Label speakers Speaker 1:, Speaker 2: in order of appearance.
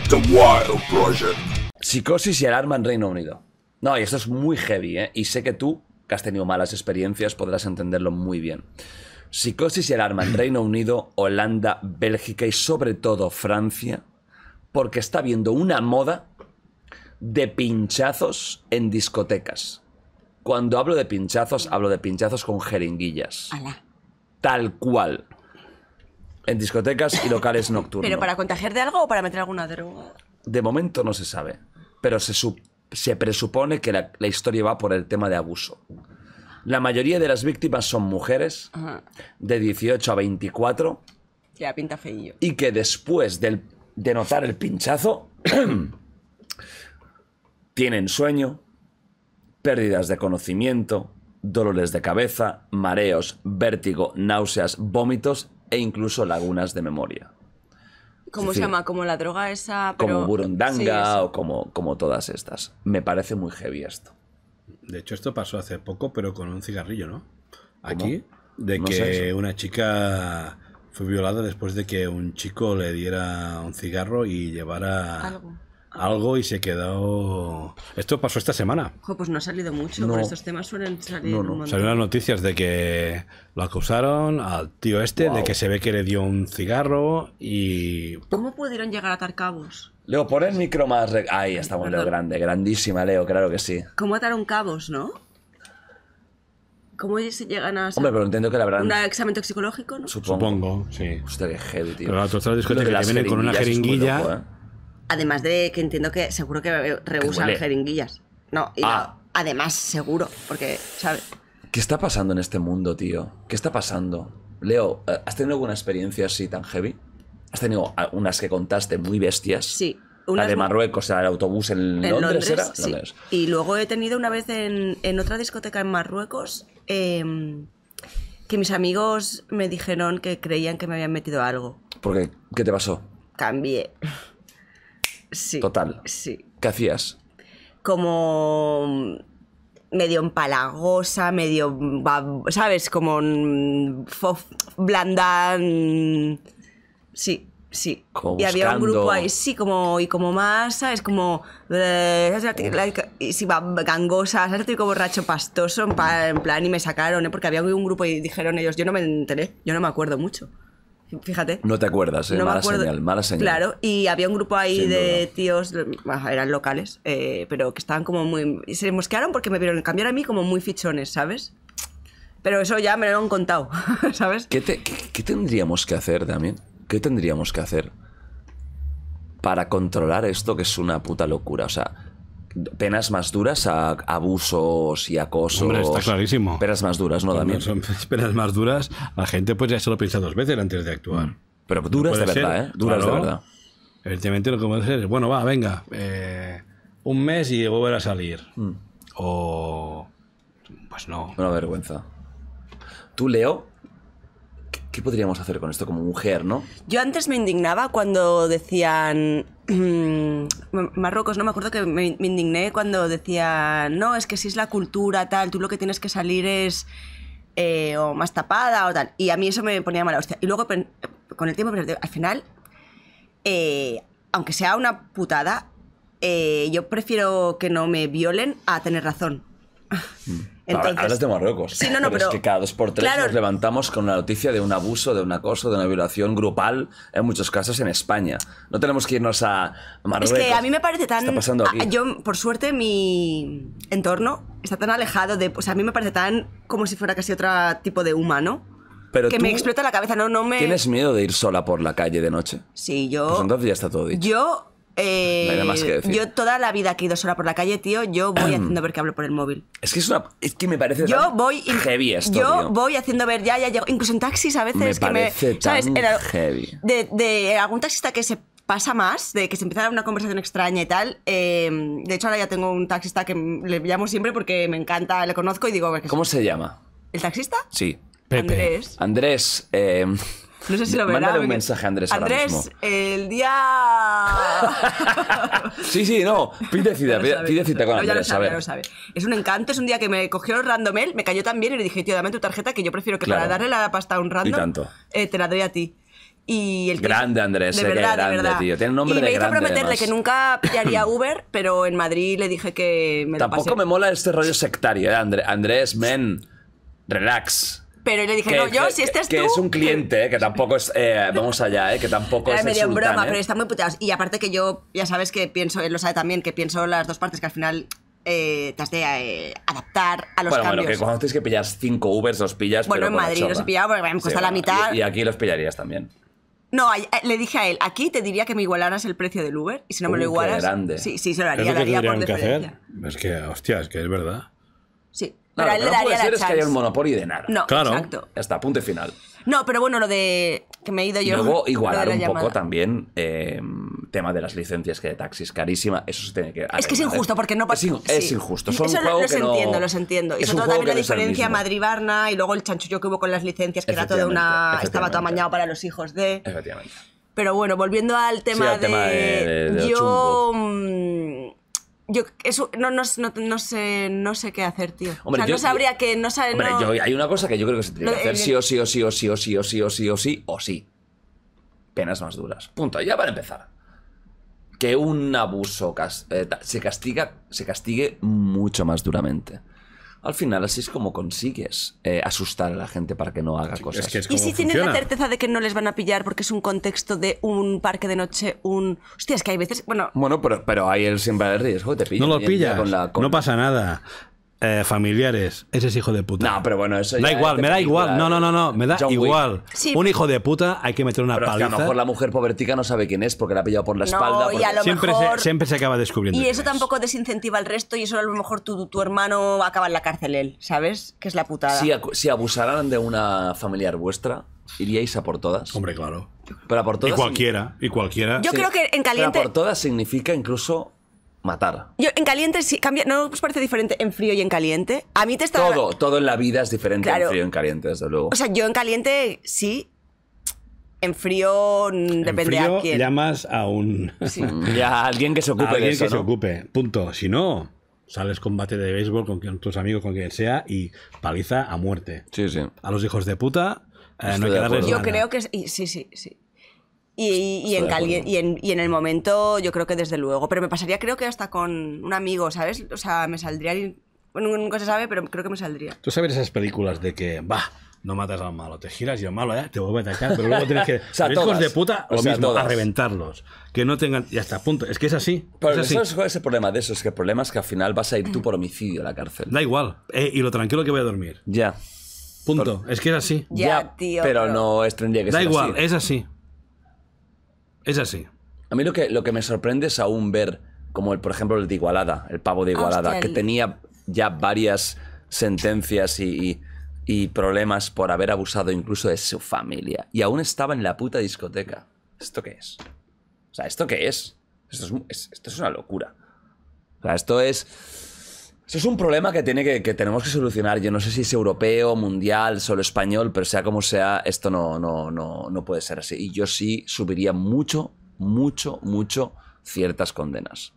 Speaker 1: The Wild Project.
Speaker 2: Psicosis y alarma en Reino Unido. No, y esto es muy heavy, ¿eh? Y sé que tú, que has tenido malas experiencias, podrás entenderlo muy bien. Psicosis y alarma en Reino Unido, Holanda, Bélgica y sobre todo Francia, porque está habiendo una moda de pinchazos en discotecas. Cuando hablo de pinchazos con jeringuillas.
Speaker 3: Ala.
Speaker 2: Tal cual. En discotecas y locales nocturnos.
Speaker 3: ¿Pero para contagiar de algo o para meter alguna droga?
Speaker 2: De momento no se sabe, pero se presupone que la historia va por el tema de abuso. La mayoría de las víctimas son mujeres de 18 a 24
Speaker 3: Ya, pinta feillo.
Speaker 2: y que después de notar el pinchazo tienen sueño, pérdidas de conocimiento, dolores de cabeza, mareos, vértigo, náuseas, vómitos e incluso lagunas de memoria.
Speaker 3: ¿Cómo
Speaker 2: Es
Speaker 3: se
Speaker 2: decir,
Speaker 3: llama? Como la droga esa... Pero...
Speaker 2: Como burundanga
Speaker 3: Sí,
Speaker 2: o como todas estas. Me parece muy heavy esto.
Speaker 4: De hecho, esto pasó hace poco, pero con un cigarrillo, ¿no? Aquí, de
Speaker 2: No
Speaker 4: que
Speaker 2: sé eso.
Speaker 4: una chica fue violada después de que un chico le diera un cigarro y llevara algo y se quedó... Esto pasó esta semana.
Speaker 3: Ojo, pues no ha salido mucho.
Speaker 2: No.
Speaker 3: Por estos temas suelen salir un montón.
Speaker 4: Salieron las noticias de que lo acusaron al tío este, de que se ve que le dio un cigarro y...
Speaker 3: ¿Cómo pudieron llegar a atar cabos?
Speaker 2: Leo, pon el micro más... Ahí estamos, Leo,
Speaker 3: Perdón.
Speaker 2: grande. Grandísima, Leo, claro que sí.
Speaker 3: ¿Cómo ataron cabos, no? ¿Cómo se llegan a...
Speaker 2: Hombre, pero entiendo que la verdad...
Speaker 3: ¿Un examen toxicológico, no?
Speaker 4: Supongo, sí.
Speaker 2: Hostia, qué heavy, tío.
Speaker 4: Pero la otra
Speaker 2: Lo de
Speaker 4: discoteca
Speaker 2: las
Speaker 4: que vienen con una
Speaker 2: jeringuillas es muy
Speaker 4: jeringuilla...
Speaker 2: loco, ¿eh?
Speaker 3: Además de que entiendo que seguro que rehusan
Speaker 2: huele.
Speaker 3: jeringuillas. No, y además seguro, porque, ¿sabes?
Speaker 2: ¿Qué está pasando en este mundo, tío? ¿Qué está pasando? Leo, ¿has tenido alguna experiencia así tan heavy? ¿Has tenido unas que contaste muy bestias?
Speaker 3: Sí.
Speaker 2: La
Speaker 3: Unas
Speaker 2: de Marruecos, el autobús en Londres, ¿era?
Speaker 3: sí.
Speaker 2: Londres.
Speaker 3: Y luego he tenido una vez en otra discoteca en Marruecos que mis amigos me dijeron que creían que me habían metido algo.
Speaker 2: Porque, ¿qué te pasó?
Speaker 3: Cambié. Sí.
Speaker 2: Total.
Speaker 3: Sí.
Speaker 2: ¿Qué hacías?
Speaker 3: Como medio empalagosa, medio, ¿sabes? Como blanda. Sí, sí.
Speaker 2: Como
Speaker 3: y había un
Speaker 2: buscando-
Speaker 3: grupo ahí, sí, como más, ¿sabes? Como... y sí, gangosa, ¿sabes? Tipo borracho pastoso, en plan, y me sacaron, ¿eh? Porque había un grupo y dijeron ellos, yo no me enteré, yo no me acuerdo mucho. Fíjate.
Speaker 2: No te acuerdas, ¿eh?
Speaker 3: No me
Speaker 2: Mala
Speaker 3: acuerdo.
Speaker 2: señal, mala señal.
Speaker 3: Claro, y había un grupo ahí
Speaker 2: Sin
Speaker 3: de
Speaker 2: duda.
Speaker 3: tíos, bueno, eran locales, pero que estaban como muy... y se mosquearon porque me vieron cambiar a mí como muy fichones, ¿sabes? Pero eso ya me lo han contado, ¿sabes?
Speaker 2: ¿Qué tendríamos que hacer, Damien? ¿Qué tendríamos que hacer para controlar esto que es una puta locura? O sea, penas más duras a abusos y acosos.
Speaker 4: Hombre, está clarísimo.
Speaker 2: Penas más duras, ¿no,
Speaker 4: Cuando
Speaker 2: Damien?
Speaker 4: son penas más duras, la gente pues ya se lo piensa dos veces antes de actuar.
Speaker 2: Pero duras de
Speaker 4: Puede ser,
Speaker 2: verdad, ¿eh? Duras
Speaker 4: claro.
Speaker 2: de verdad.
Speaker 4: Evidentemente lo que puede ser es, bueno, va, venga, un mes y volver a salir. O... pues no.
Speaker 2: Una vergüenza. Tú, Leo, ¿qué podríamos hacer con esto como mujer, no?
Speaker 3: Yo antes me indignaba cuando decían... Marruecos, no me acuerdo que me indigné cuando decían, no, es que si es la cultura, tal, tú lo que tienes que salir es o más tapada o tal. Y a mí eso me ponía mala hostia. Y luego con el tiempo, al final, aunque sea una putada, yo prefiero que no me violen a tener razón. Entonces,
Speaker 2: Hablas de Marruecos.
Speaker 3: Sí, no,
Speaker 2: pero es que cada 2 por 3
Speaker 3: claro.
Speaker 2: nos levantamos con una noticia de un abuso, de un acoso, de una violación grupal, en muchos casos en España. No tenemos que irnos a Marruecos.
Speaker 3: Es que a mí me parece tan...
Speaker 2: ¿Qué está pasando aquí?
Speaker 3: Yo, por suerte, mi entorno está tan alejado de... O sea, a mí me parece tan como si fuera casi otro tipo de humano
Speaker 2: Pero
Speaker 3: que
Speaker 2: tú
Speaker 3: me explota la cabeza. No me...
Speaker 2: ¿Tienes miedo de ir sola por la calle de noche?
Speaker 3: Sí, yo...
Speaker 2: Pues entonces ya está todo dicho.
Speaker 3: Yo...
Speaker 2: No hay nada más que decir.
Speaker 3: Yo toda la vida que he ido sola por la calle, tío, yo voy haciendo ver que hablo por el móvil.
Speaker 2: Es que me parece
Speaker 3: Yo
Speaker 2: tan
Speaker 3: voy...
Speaker 2: heavy esto,
Speaker 3: yo
Speaker 2: tío.
Speaker 3: voy haciendo ver, ya llego. Incluso en taxis a veces
Speaker 2: Me
Speaker 3: que
Speaker 2: parece
Speaker 3: ¿sabes?
Speaker 2: tan heavy.
Speaker 3: De algún taxista que se pasa más, de que se empieza a dar una conversación extraña y tal. De hecho, ahora ya tengo un taxista que le llamo siempre porque me encanta, le conozco y digo...
Speaker 2: ¿Cómo se llama?
Speaker 3: ¿El taxista?
Speaker 2: Sí.
Speaker 4: Pepe.
Speaker 2: Andrés,
Speaker 3: No sé si lo verá.
Speaker 2: mándale un
Speaker 3: porque-
Speaker 2: mensaje a Andrés ahora
Speaker 3: Andrés,
Speaker 2: mismo.
Speaker 3: el día...
Speaker 2: Sí, no, pide cita,
Speaker 3: Ya lo sabe,
Speaker 2: pide cita con
Speaker 3: no, ya lo
Speaker 2: Andrés, a
Speaker 3: sabe,
Speaker 2: ver.
Speaker 3: ya lo sabe. Es un encanto, es un día que me cogió random él, me cayó tan bien y le dije, tío, dame tu tarjeta que yo prefiero que
Speaker 2: Claro.
Speaker 3: para darle la pasta a un random
Speaker 2: Y tanto.
Speaker 3: te la doy a ti. Y el
Speaker 2: Grande Andrés,
Speaker 3: de
Speaker 2: que
Speaker 3: verdad,
Speaker 2: grande, tío. Tiene un nombre
Speaker 3: y
Speaker 2: de
Speaker 3: me hizo
Speaker 2: grande,
Speaker 3: prometerle
Speaker 2: además.
Speaker 3: que nunca pillaría Uber, pero en Madrid le dije que me lo
Speaker 2: Tampoco
Speaker 3: pasé.
Speaker 2: me mola este rollo sectario, Andrés, men, relax.
Speaker 3: Pero le dije, no, yo, si este es tú...
Speaker 2: Que es un cliente, que tampoco es... vamos allá, que tampoco
Speaker 3: Era
Speaker 2: es
Speaker 3: medio
Speaker 2: el
Speaker 3: en
Speaker 2: sultán,
Speaker 3: broma, pero está muy puteados. Y aparte que yo, ya sabes que pienso, él lo sabe también, que pienso las dos partes, que al final te has de adaptar a los
Speaker 2: Bueno,
Speaker 3: cambios.
Speaker 2: que cuando tienes que pillar 5 Ubers, los pillas,
Speaker 3: Bueno,
Speaker 2: pero
Speaker 3: en
Speaker 2: con la
Speaker 3: Madrid
Speaker 2: chorra.
Speaker 3: los he pillado porque me cuesta la
Speaker 2: bueno,
Speaker 3: mitad.
Speaker 2: Y aquí los pillarías también.
Speaker 3: No, le dije a él, aquí te diría que me igualaras el precio del Uber, y si no me lo
Speaker 2: Qué
Speaker 3: igualas...
Speaker 2: grande.
Speaker 3: Sí, se lo
Speaker 4: Es
Speaker 3: haría,
Speaker 4: lo
Speaker 3: lo
Speaker 4: que
Speaker 3: haría por
Speaker 4: tendrían que
Speaker 3: deferencia.
Speaker 4: hacer. Es que, hostia, es que es verdad.
Speaker 3: Sí,
Speaker 2: No,
Speaker 3: pero a él
Speaker 2: lo
Speaker 3: le
Speaker 2: que no puede
Speaker 3: daría
Speaker 2: ser
Speaker 3: la
Speaker 2: es que haya un
Speaker 3: chance.
Speaker 2: monopolio de nada.
Speaker 3: No,
Speaker 4: Claro.
Speaker 3: exacto.
Speaker 2: Ya está, punto y final.
Speaker 3: No, pero bueno, lo de que me he ido
Speaker 2: Y
Speaker 3: yo...
Speaker 2: luego
Speaker 3: lo de
Speaker 2: igualar
Speaker 3: la
Speaker 2: un poco
Speaker 3: llamada.
Speaker 2: también tema de las licencias, que de taxis carísima, eso se tiene que
Speaker 3: Es que es
Speaker 2: arreglar,
Speaker 3: injusto, porque no pasa...
Speaker 2: Es injusto. Son
Speaker 3: Eso
Speaker 2: un juego
Speaker 3: los
Speaker 2: que no...
Speaker 3: entiendo, los entiendo. Y
Speaker 2: es
Speaker 3: sobre
Speaker 2: un
Speaker 3: todo
Speaker 2: juego
Speaker 3: también la
Speaker 2: que no es el
Speaker 3: diferencia
Speaker 2: mismo.
Speaker 3: Madrid-Barna y luego el chanchullo que hubo con las licencias, que era toda una... Estaba todo
Speaker 2: Efectivamente.
Speaker 3: amañado para los hijos de...
Speaker 2: Efectivamente.
Speaker 3: Pero bueno, volviendo al tema
Speaker 2: al tema de
Speaker 3: yo...
Speaker 2: chungo.
Speaker 3: Yo eso, no sé qué hacer, tío.
Speaker 2: Hombre,
Speaker 3: o sea, no sabría que... No sabe,
Speaker 2: Hombre,
Speaker 3: no...
Speaker 2: hay una cosa que yo creo que se tiene que
Speaker 3: Lo-
Speaker 2: hacer sí o sí o sí o sí o sí o sí o sí o sí o sí. Penas más duras. Punto. Ya para empezar. Que un abuso se castigue mucho más duramente. Al final, así es como consigues asustar a la gente para que no haga cosas.
Speaker 4: Es que es
Speaker 3: ¿Y
Speaker 4: como
Speaker 3: si tienes la
Speaker 4: funciona.
Speaker 3: certeza de que no les van a pillar porque es un contexto de un parque de noche, Hostia, es que hay veces... Bueno,
Speaker 2: Bueno, pero hay el siempre el riesgo. Te pillan
Speaker 4: No lo
Speaker 2: hoy en día
Speaker 4: pillas, no pasa nada. Familiares, ese es hijo de puta.
Speaker 2: No, pero bueno, eso
Speaker 4: Da
Speaker 2: ya
Speaker 4: igual,
Speaker 2: es de
Speaker 4: me da
Speaker 2: película,
Speaker 4: igual. No, me da
Speaker 2: John Wick.
Speaker 4: igual.
Speaker 3: Sí.
Speaker 4: Un hijo de puta hay que meter una
Speaker 2: Pero es que a
Speaker 4: paliza.
Speaker 2: lo mejor la mujer pobretica no sabe quién es porque la ha pillado por la
Speaker 3: No,
Speaker 2: espalda.
Speaker 3: y
Speaker 2: porque-
Speaker 3: a lo
Speaker 4: siempre,
Speaker 3: mejor-
Speaker 4: siempre se acaba descubriendo.
Speaker 3: y
Speaker 4: quién
Speaker 3: eso
Speaker 4: es.
Speaker 3: tampoco desincentiva al resto y eso a lo mejor tu hermano acaba en la cárcel él, ¿sabes? Que es la putada.
Speaker 2: Si abusaran de una familiar vuestra, iríais a por todas.
Speaker 4: Hombre, claro.
Speaker 2: Pero a por
Speaker 4: Y
Speaker 2: todas.
Speaker 4: cualquiera.
Speaker 3: Yo creo que en
Speaker 2: Pero
Speaker 3: caliente...
Speaker 2: a por todas significa incluso matar.
Speaker 3: Yo en caliente sí cambia, ¿no os parece diferente en frío y en caliente? A mí te está...
Speaker 2: Todo en la vida es diferente
Speaker 3: Claro.
Speaker 2: en frío y en caliente, desde luego.
Speaker 3: O sea, yo en caliente sí. En frío depende
Speaker 4: en frío
Speaker 3: a quién.
Speaker 4: llamas a un...
Speaker 2: Ya alguien que se ocupe
Speaker 4: a alguien
Speaker 2: de eso,
Speaker 4: que se
Speaker 2: ¿no?
Speaker 4: ocupe. Punto. Si no, sales combate de béisbol con tus amigos, con quien sea, y paliza a muerte.
Speaker 2: Sí, sí.
Speaker 4: A los hijos de puta no
Speaker 2: Estoy
Speaker 4: hay
Speaker 2: de
Speaker 4: que darles
Speaker 2: acuerdo.
Speaker 3: Yo
Speaker 4: nada.
Speaker 3: creo que sí. Y
Speaker 2: Estoy
Speaker 3: en
Speaker 2: de acuerdo.
Speaker 3: y en el momento yo creo que desde luego. Pero me pasaría creo que hasta con un amigo, ¿sabes? O sea, me saldría... Bueno, nunca se sabe, pero creo que me saldría.
Speaker 4: Tú sabes esas películas de que, no matas al malo, te giras y el malo te vuelve a atacar, pero luego tienes que...
Speaker 2: sea,
Speaker 4: los hijos
Speaker 2: todas.
Speaker 4: de puta,
Speaker 2: O
Speaker 4: lo
Speaker 2: sea,
Speaker 4: mismo,
Speaker 2: todas.
Speaker 4: a reventarlos. Que no tengan... Ya está, punto. Es que es así.
Speaker 2: Pero
Speaker 4: es así.
Speaker 2: ¿sabes cuál es el problema de eso? Es que el problema es que al final vas a ir tú por homicidio a la cárcel.
Speaker 4: Da igual. Y lo tranquilo que voy a dormir.
Speaker 2: Ya.
Speaker 4: Punto. Es que es así.
Speaker 3: Ya, tío,
Speaker 2: pero
Speaker 3: pero-
Speaker 2: no tendría que
Speaker 4: Da
Speaker 2: ser
Speaker 4: igual,
Speaker 2: así.
Speaker 4: es así. Es así.
Speaker 2: A mí lo que me sorprende es aún ver, como por ejemplo el de Igualada, el pavo de Igualada,
Speaker 3: Hostia,
Speaker 2: que
Speaker 3: el-
Speaker 2: tenía ya varias sentencias y problemas por haber abusado incluso de su familia. Y aún estaba en la puta discoteca. ¿Esto qué es? O sea, ¿esto qué es? Esto es una locura. O sea, esto es un problema que tenemos que solucionar. Yo no sé si es europeo, mundial, solo español, pero sea como sea, esto no puede ser así. Y yo sí subiría mucho ciertas condenas.